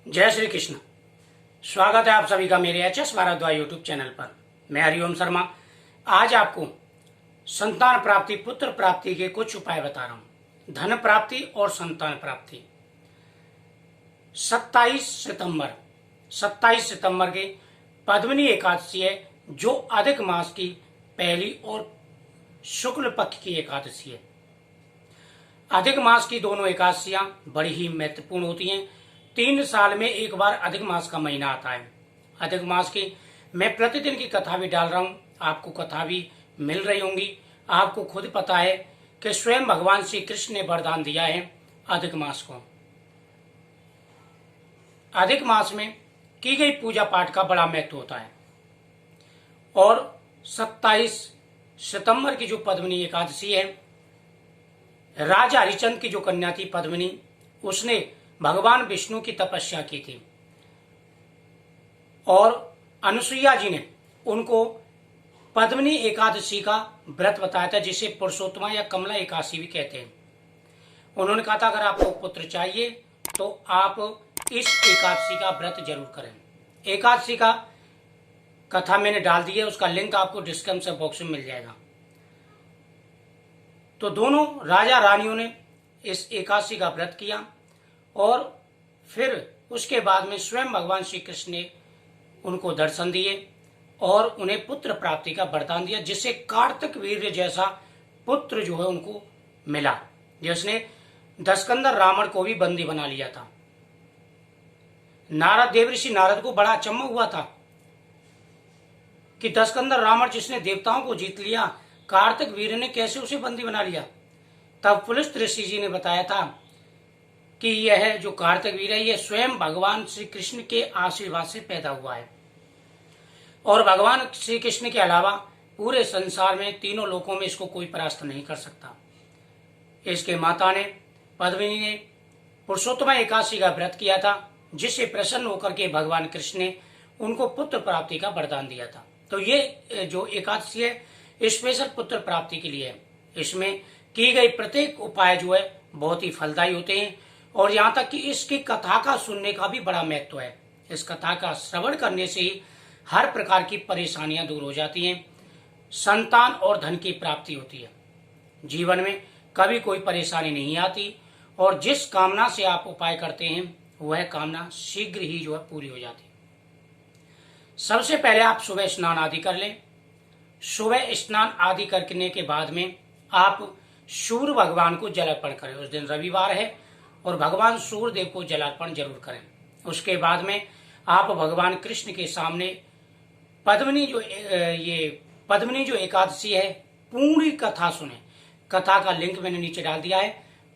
जय श्री कृष्ण। स्वागत है आप सभी का मेरे H S Bhardwaj YouTube channel पर। मैं हरिओम शर्मा। आज आपको संतान प्राप्ति, पुत्र प्राप्ति के कुछ उपाय बता रहा हूं। धन प्राप्ति और संतान प्राप्ति। 27 सितंबर के पद्मिनी एकादशी है, जो अधिक मास की पहली और शुक्ल पक्ष की एकादशी है। अधिक मास की दोनों एकादशियां बड़ी ही महत्वपूर्ण होती हैं। 3 साल में एक बार अधिक मास का महीना आता है। अधिक मास की मैं प्रतिदिन की कथा भी डाल रहा हूं, आपको कथा भी मिल रही होंगी। आपको खुद पता है कि स्वयं भगवान श्री कृष्ण ने वरदान दिया है अधिक मास को। अधिक मास में की गई पूजा पाठ का बड़ा महत्व होता है। और 27 सितंबर की जो पद्मिनी एकादशी है, राजा हरिचंद्र की जो कन्या थी पद्मिनी, उसने भगवान विष्णु की तपस्या की थी और अनुसुईया जी ने उनको पद्मिनी एकादशी का व्रत बताया था, जिसे पुरुषोत्तमा या कमला एकादशी भी कहते हैं। उन्होंने कहा था अगर आपको पुत्र चाहिए तो आप इस एकादशी का व्रत जरूर करें। एकादशी का कथा मैंने डाल दी है, उसका लिंक आपको डिस्क्रिप्शन बॉक्स में मिल जाएगा। तो दोनों राजा रानियों ने इस एकादशी का व्रत किया और फिर उसके बाद में स्वयं भगवान श्री कृष्ण ने उनको दर्शन दिए और उन्हें पुत्र प्राप्ति का वरदान दिया, जिससे कार्तिक वीर्य जैसा पुत्र जो है उनको मिला, जिसने दशकंदर रावण को भी बंदी बना लिया था। नारद देवऋषि नारद को बड़ा अचंभा हुआ था कि दशकंदर रावण जिसने देवताओं को जीत लिया, कार्तिक वीर्य ने कैसे उसे बंदी बना लिया। तब पुलस्त्य ऋषि जी ने बताया था कि यह जो कार्तिक वीर है, यह स्वयं भगवान श्री कृष्ण के आशीर्वाद से पैदा हुआ है और भगवान श्री कृष्ण के अलावा पूरे संसार में तीनों लोकों में इसको कोई परास्त नहीं कर सकता। इसके माता ने पद्मिनी ने पुरुषोत्तमा एकादशी का व्रत किया था, जिससे प्रसन्न होकर के भगवान कृष्ण ने उनको पुत्र प्राप्ति का वरदान दिया था। तो ये जो एकादशी है स्पेशल पुत्र प्राप्ति के लिए है। इसमें की गई प्रत्येक उपाय जो है बहुत ही फलदायी होते हैं और यहाँ तक कि इसकी कथा का सुनने का भी बड़ा महत्व है। इस कथा का श्रवण करने से ही हर प्रकार की परेशानियां दूर हो जाती हैं, संतान और धन की प्राप्ति होती है। जीवन में कभी कोई परेशानी नहीं आती और जिस कामना से आप उपाय करते हैं वह कामना शीघ्र ही जो है पूरी हो जाती है। सबसे पहले आप सुबह स्नान आदि कर लें। सुबह स्नान आदि करने के बाद में आप सूर्य भगवान को जल अर्पण करें। उस दिन रविवार है और भगवान सूर्य देव को जलार्पण जरूर करें। उसके बाद में आप भगवान कृष्ण के सामने पद्मिनी जो एकादशी है पूरी कथा सुने। कथा का लिंक मैंने नीचे डाल दिया है।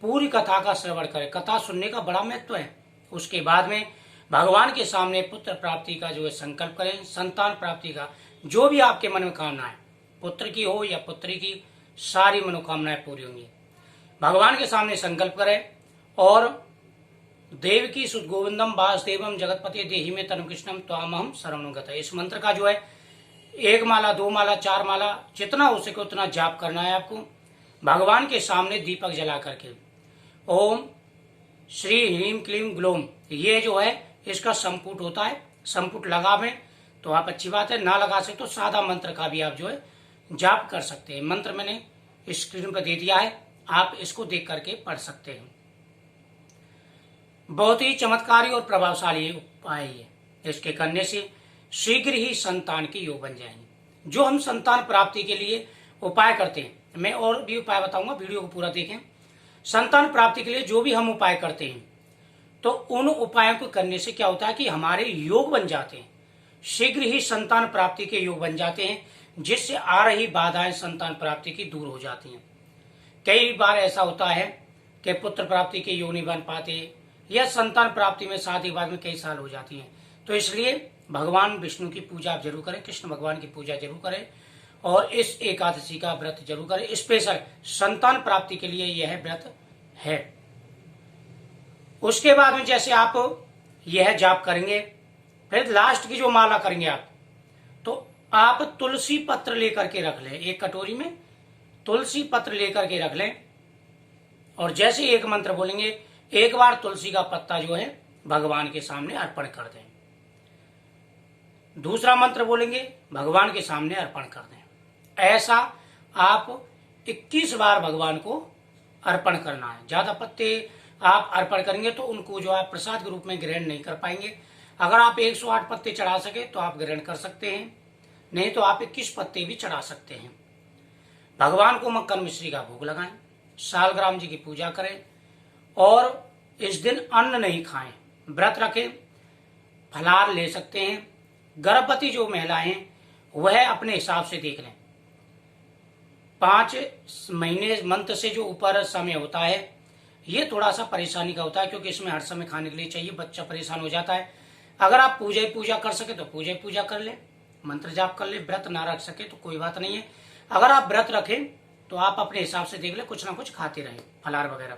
पूरी कथा का श्रवण करें। कथा सुनने का बड़ा महत्व है। उसके बाद में भगवान के सामने पुत्र प्राप्ति का जो है संकल्प करें। संतान प्राप्ति का जो भी आपके मन में कामना है, पुत्र की हो या पुत्री की, सारी मनोकामनाएं पूरी होंगी। भगवान के सामने संकल्प करें और देवकी सुत गोविंदम वासुदेवम जगतपते देहि में तनु कृष्णम त्वामहम शरणं गतः। इस मंत्र का जो है 1 माला 2 माला 4 माला जितना हो सके उतना जाप करना है आपको। भगवान के सामने दीपक जला करके ओम श्री ह्रीम क्लीम ग्लोम, ये जो है इसका संपुट होता है। संपुट लगावें तो आप अच्छी बात है, ना लगा सके तो सादा मंत्र का भी आप जो है जाप कर सकते हैं। मंत्र मैंने स्क्रीन पर दे दिया है, आप इसको देख करके पढ़ सकते हैं। बहुत ही चमत्कारी और प्रभावशाली उपाय है। इसके करने से शीघ्र ही संतान के योग बन जाएंगे। जो हम संतान प्राप्ति के लिए उपाय करते हैं, मैं और भी उपाय बताऊंगा, वीडियो को पूरा देखें। संतान प्राप्ति के लिए जो भी हम उपाय करते हैं, तो उन उपायों को करने से क्या होता है कि हमारे योग बन जाते हैं। शीघ्र ही संतान प्राप्ति के योग बन जाते हैं, जिससे आ रही बाधाएं संतान प्राप्ति की दूर हो जाती हैं। कई बार ऐसा होता है कि पुत्र प्राप्ति के योग नहीं बन पाते या संतान प्राप्ति में शादी के बाद में कई साल हो जाती हैं। तो इसलिए भगवान विष्णु की पूजा आप जरूर करें, कृष्ण भगवान की पूजा जरूर करें और इस एकादशी का व्रत जरूर करें। स्पेशल संतान प्राप्ति के लिए यह व्रत है। उसके बाद में जैसे आप यह जाप करेंगे, फिर लास्ट की जो माला करेंगे आप, तो आप तुलसी पत्र लेकर के रख लें। एक कटोरी में तुलसी पत्र लेकर के रख लें और जैसे एक मंत्र बोलेंगे, एक बार तुलसी का पत्ता जो है भगवान के सामने अर्पण कर दें। दूसरा मंत्र बोलेंगे, भगवान के सामने अर्पण कर दें। ऐसा आप 21 बार भगवान को अर्पण करना है। ज्यादा पत्ते आप अर्पण करेंगे तो उनको जो आप प्रसाद के रूप में ग्रहण नहीं कर पाएंगे। अगर आप 108 पत्ते चढ़ा सके तो आप ग्रहण कर सकते हैं, नहीं तो आप 21 पत्ते भी चढ़ा सकते हैं। भगवान को मक्खन मिश्री का भोग लगाएं, सालग्राम जी की पूजा करें और इस दिन अन्न नहीं खाएं, व्रत रखें, फलाहार ले सकते हैं। गर्भवती जो महिलाएं हैं वह अपने हिसाब से देख लें। 5 महीने मंथ से जो ऊपर समय होता है ये थोड़ा सा परेशानी का होता है, क्योंकि इसमें हर समय खाने के लिए चाहिए, बच्चा परेशान हो जाता है। अगर आप पूजा कर सके तो पूजा कर ले, मंत्र जाप कर ले। व्रत ना रख सके तो कोई बात नहीं है। अगर आप व्रत रखें तो आप अपने हिसाब से देख ले, कुछ ना कुछ खाते रहें, फलाहार वगैरह।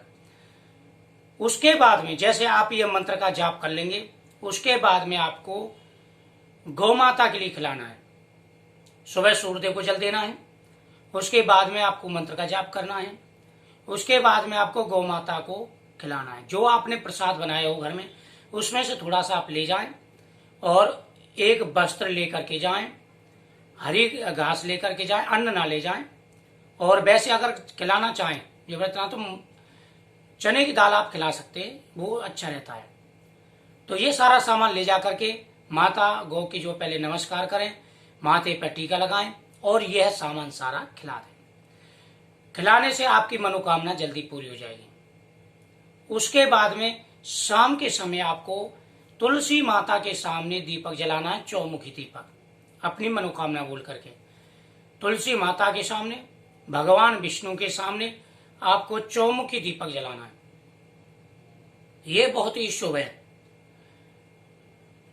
उसके बाद में जैसे आप ये मंत्र का जाप कर लेंगे, उसके बाद में आपको गौ माता के लिए खिलाना है। सुबह सूर्यदेव को जल देना है, उसके बाद में आपको मंत्र का जाप करना है, उसके बाद में आपको गौ माता को खिलाना है। जो आपने प्रसाद बनाया हो घर में उसमें से थोड़ा सा आप ले जाएं और एक वस्त्र लेकर के जाएं, हरी घास लेकर के जाएं, अन्न ना ले जाएं। और वैसे अगर खिलाना चाहें ये बता तो चने की दाल आप खिला सकते हैं, वो अच्छा रहता है। तो ये सारा सामान ले जा करके माता गौ की जो पहले नमस्कार करें, माथे पर टीका लगाएं और यह सामान सारा खिला दें। खिलाने से आपकी मनोकामना जल्दी पूरी हो जाएगी। उसके बाद में शाम के समय आपको तुलसी माता के सामने दीपक जलाना है, चौमुखी दीपक, अपनी मनोकामना बोल करके। तुलसी माता के सामने, भगवान विष्णु के सामने आपको चौमुखी दीपक जलाना है। ये बहुत ही शुभ है।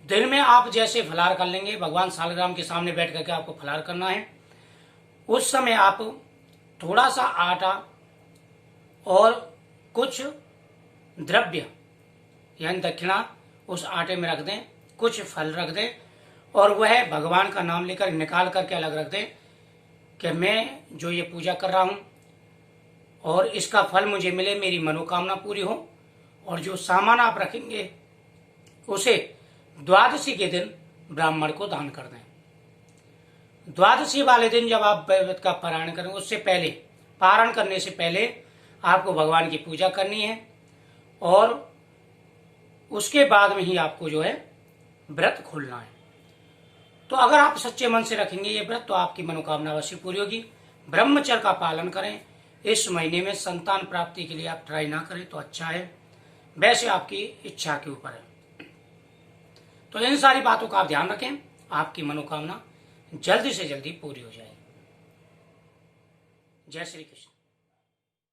दिन में आप जैसे फलाहार कर लेंगे, भगवान सालग्राम के सामने बैठ करके आपको फलाहार करना है। उस समय आप थोड़ा सा आटा और कुछ द्रव्य यानी दक्षिणा उस आटे में रख दें, कुछ फल रख दें और वह भगवान का नाम लेकर निकाल करके अलग रख दें कि मैं जो ये पूजा कर रहा हूं और इसका फल मुझे मिले, मेरी मनोकामना पूरी हो। और जो सामान आप रखेंगे उसे द्वादशी के दिन ब्राह्मण को दान कर दें। द्वादशी वाले दिन जब आप वेद का पारायण करें उससे पहले, पारायण करने से पहले आपको भगवान की पूजा करनी है और उसके बाद में ही आपको जो है व्रत खोलना है। तो अगर आप सच्चे मन से रखेंगे ये व्रत तो आपकी मनोकामना अवश्य पूरी होगी। ब्रह्मचर्य का पालन करें। इस महीने में संतान प्राप्ति के लिए आप ट्राई ना करें तो अच्छा है, वैसे आपकी इच्छा के ऊपर है। तो इन सारी बातों का आप ध्यान रखें, आपकी मनोकामना जल्दी से जल्दी पूरी हो जाएगी। जय श्री कृष्ण।